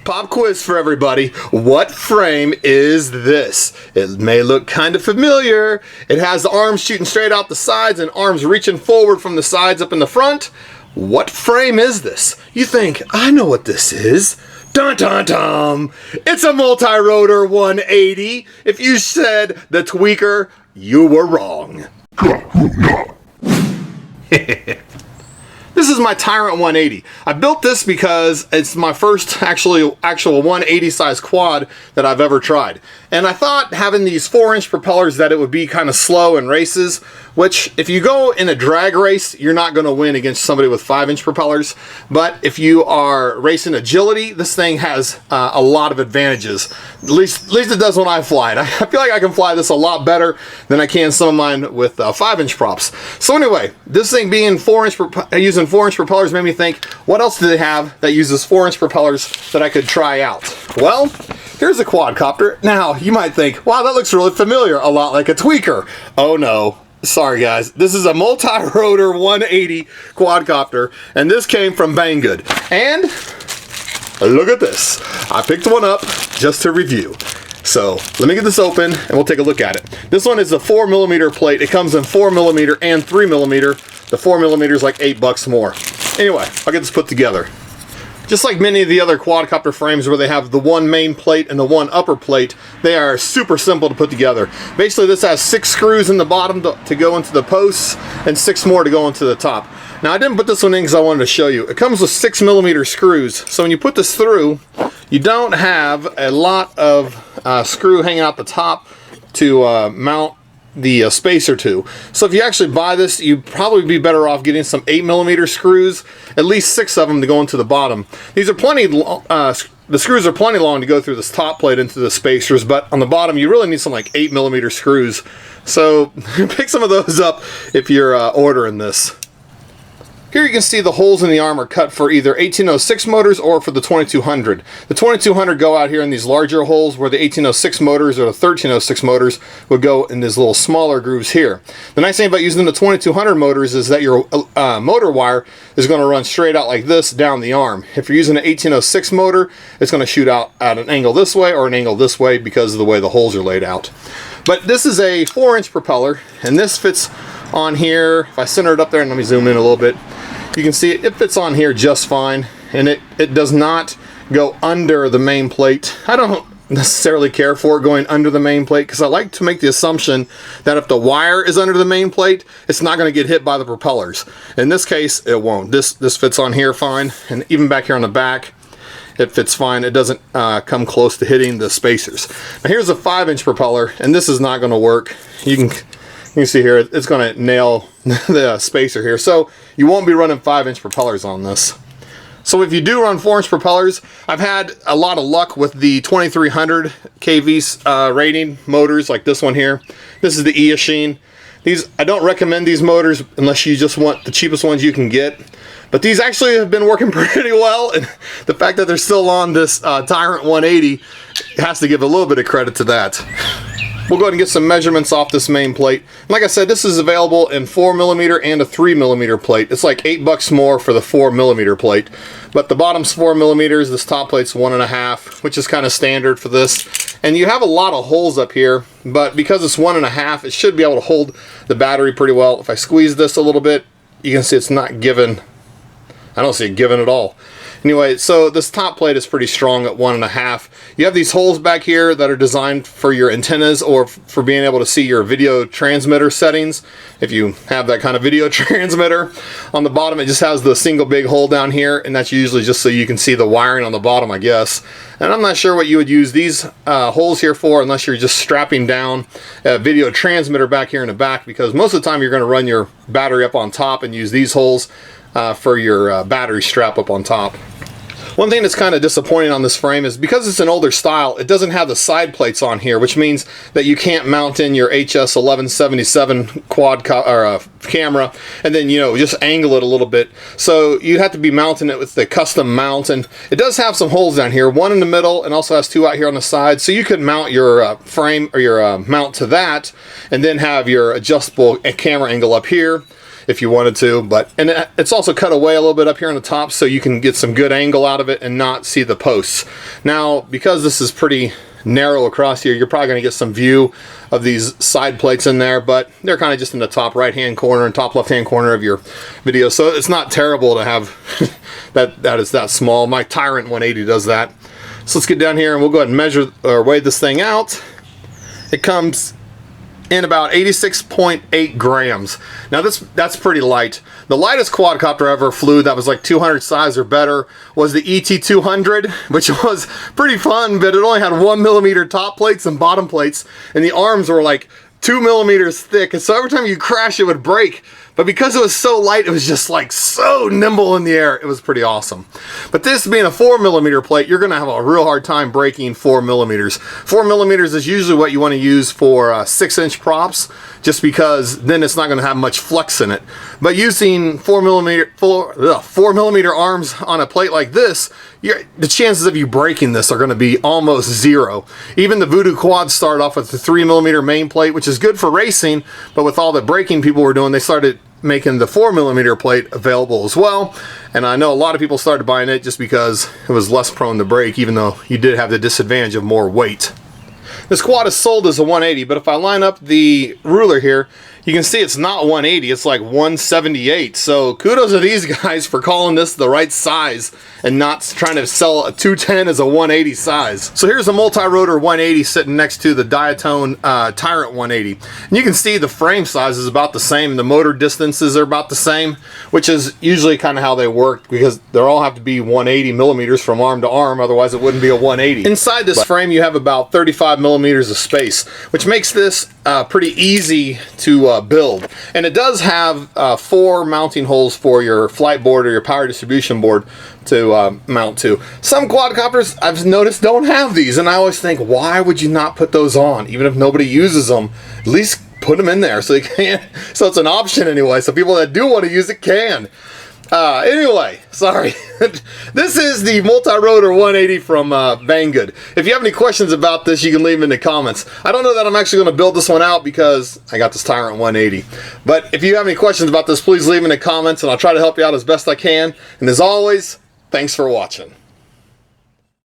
Pop quiz for everybody. What frame is this? It may look kind of familiar. It has the arms shooting straight out the sides and arms reaching forward from the sides up in the front. What frame is this? You think, I know what this is. Dun dun dun! It's a Multirotor 180. If you said the tweaker, you were wrong. This is my Tyrant 180. I built this because it's my first actual 180 size quad that I've ever tried. And I thought having these 4-inch propellers that it would be kind of slow in races, which if you go in a drag race, you're not going to win against somebody with 5-inch propellers. But if you are racing agility, this thing has a lot of advantages. At least it does when I fly it. I feel like I can fly this a lot better than I can some of mine with 5-inch props. So anyway, this thing being using 4-inch propellers made me think, what else do they have that uses 4-inch propellers that I could try out? Well, here's a quadcopter. Now, you might think, wow, that looks really familiar, a lot like a tweaker. Oh no. Sorry guys, this is a Multirotor 180 quadcopter, and this came from Banggood. And look at this. I picked one up just to review. So let me get this open and we'll take a look at it. This one is a 4mm plate. It comes in 4mm and 3mm. The 4mm is like $8 more. Anyway, I'll get this put together. Just like many of the other quadcopter frames where they have the one main plate and the one upper plate, they are super simple to put together. Basically this has 6 screws in the bottom to go into the posts and 6 more to go into the top. Now I didn't put this one in because I wanted to show you. It comes with 6mm screws, so when you put this through, you don't have a lot of screw hanging out the top to mount the spacer to. So if you actually buy this, you'd probably be better off getting some 8mm screws, at least 6 of them to go into the bottom. These are plenty, the screws are plenty long to go through this top plate into the spacers, but on the bottom you really need some like 8mm screws. So pick some of those up if you're ordering this. Here you can see the holes in the arm are cut for either 1806 motors or for the 2200. The 2200 go out here in these larger holes, where the 1806 motors or the 1306 motors would go in these little smaller grooves here. The nice thing about using the 2200 motors is that your motor wire is going to run straight out like this down the arm. If you're using an 1806 motor, it's going to shoot out at an angle this way or an angle this way because of the way the holes are laid out. But this is a 4-inch propeller, and this fits on here. If I center it up there, and let me zoom in a little bit, you can see it fits on here just fine, and it does not go under the main plate. I don't necessarily care for it going under the main plate because I like to make the assumption that if the wire is under the main plate, it's not going to get hit by the propellers. In this case, it won't. This fits on here fine, and even back here on the back, it fits fine. It doesn't come close to hitting the spacers. Now here's a 5-inch propeller, and this is not going to work. You can see here, it's going to nail the spacer here. So you won't be running 5-inch propellers on this. So if you do run 4-inch propellers, I've had a lot of luck with the 2300 kV rating motors like this one here. This is the Eachine. I don't recommend these motors unless you just want the cheapest ones you can get. But these actually have been working pretty well, and the fact that they're still on this Tyrant 180 has to give a little bit of credit to that. We'll go ahead and get some measurements off this main plate. Like I said, this is available in 4mm and a 3mm plate. It's like $8 more for the 4mm plate. But the bottom's 4mm, this top plate's 1.5, which is kind of standard for this. And you have a lot of holes up here, but because it's 1.5, it should be able to hold the battery pretty well. If I squeeze this a little bit, you can see it's not giving. I don't see it giving at all. Anyway, so this top plate is pretty strong at 1.5. You have these holes back here that are designed for your antennas or for being able to see your video transmitter settings. If you have that kind of video transmitter. On the bottom, it just has the single big hole down here, and that's usually just so you can see the wiring on the bottom, I guess. And I'm not sure what you would use these holes here for unless you're just strapping down a video transmitter back here in the back, because most of the time you're going to run your battery up on top and use these holes for your battery strap up on top. One thing that's kind of disappointing on this frame is because it's an older style, it doesn't have the side plates on here, which means that you can't mount in your HS1177 quad camera and then, you know, just angle it a little bit. So you have to be mounting it with the custom mount, and it does have some holes down here, one in the middle and also has 2 out here on the side. So you could mount your frame or your mount to that and then have your adjustable camera angle up here. if you wanted to, and it's also cut away a little bit up here on the top so you can get some good angle out of it and not see the posts. Now, because this is pretty narrow across here, you're probably going to get some view of these side plates in there, but they're kind of just in the top right hand corner and top left hand corner of your video, so it's not terrible to have that is that small. My Tyrant 180 does that. So let's get down here and we'll go ahead and measure or weigh this thing out. It comes in about 86.8 grams. Now that's pretty light. The lightest quadcopter I ever flew that was like 200 size or better was the ET200, which was pretty fun, but it only had 1mm top plates and bottom plates, and the arms were like 2 millimeters thick, and so every time you crash it would break. But because it was so light, it was just like so nimble in the air. It was pretty awesome. But this being a 4mm plate, you're gonna have a real hard time breaking 4mm. 4mm is usually what you want to use for 6-inch props, just because then it's not gonna have much flex in it. But using 4mm arms on a plate like this, the chances of you breaking this are gonna be almost zero. Even the Voodoo quads started off with the 3mm main plate, which is good for racing, but with all the braking people were doing, they started making the 4mm plate available as well, and I know a lot of people started buying it just because it was less prone to break, even though you did have the disadvantage of more weight. This quad is sold as a 180, but if I line up the ruler here, you can see it's not 180, it's like 178. So kudos to these guys for calling this the right size and not trying to sell a 210 as a 180 size. So here's a Multirotor 180 sitting next to the Diatone Tyrant 180. And you can see the frame size is about the same, the motor distances are about the same, which is usually kind of how they work, because they all have to be 180 millimeters from arm to arm, otherwise it wouldn't be a 180. Inside this frame you have about 35 millimeters of space, which makes this pretty easy to build. And it does have 4 mounting holes for your flight board or your power distribution board to mount to. Some quadcopters I've noticed don't have these, and I always think, why would you not put those on? Even if nobody uses them, at least put them in there so you can. So it's an option anyway, so people that do want to use it can. Anyway, sorry. This is the Multirotor 180 from Banggood. If you have any questions about this, you can leave them in the comments. I don't know that I'm actually going to build this one out because I got this Tyrant 180. But if you have any questions about this, please leave them in the comments, and I'll try to help you out as best I can. And as always, thanks for watching.